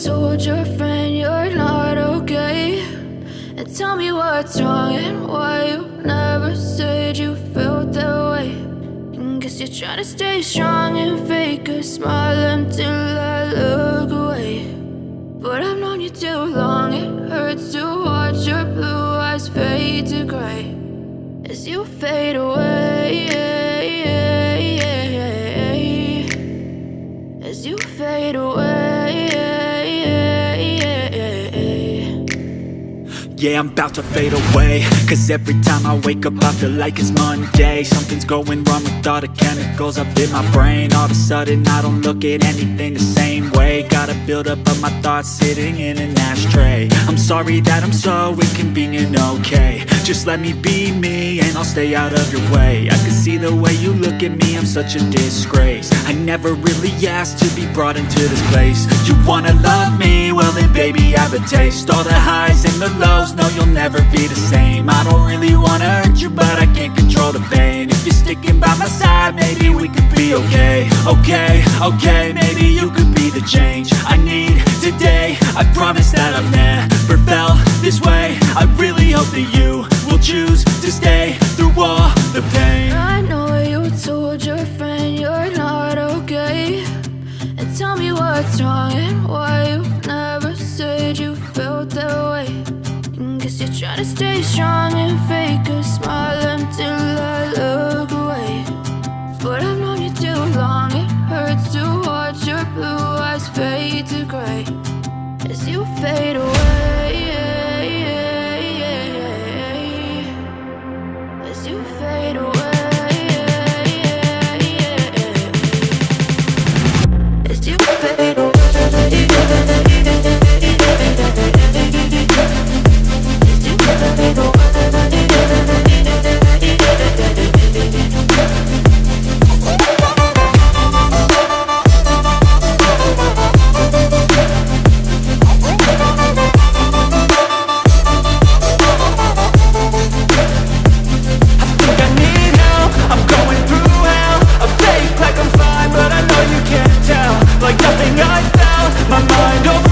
told your friend you're not okay? And tell me what's wrong and why you never said you felt that way. And guess you're trying to stay strong and fake a smile until I look away. But I've known you too long, it hurts to watch your blue eyes fade to gray as you fade away, as you fade away. Yeah, I'm about to fade away, cause every time I wake up I feel like it's Monday. Something's going wrong with all the chemicals up in my brain. All of a sudden I don't look at anything the same way. Got a build-up of my thoughts sitting in an ashtray. I'm sorry that I'm so inconvenient, okay? Just let me be me and I'll stay out of your way. I can see the way you look at me, I'm such a disgrace. I never really asked to be brought into this place. You wanna love me? Well then baby, have a taste. All the highs and the lows, no, you'll never be the same. I don't really wanna hurt you, but I can't control the pain. If you're sticking by my side, maybe we could be okay. Okay, maybe you could be the change I need today. I promise that I've never felt this way. I really hope that you will choose to stay through all the pain. I know you told your friend you're not okay. And tell me what's wrong and why you never said you felt that way. Guess you're trying to stay strong and fake a smile until I look away. But I've known you too long, it hurts to watch your blue eyes fade to gray as you fade away, as you fade away, as you fade away. Like nothing I found, my mind over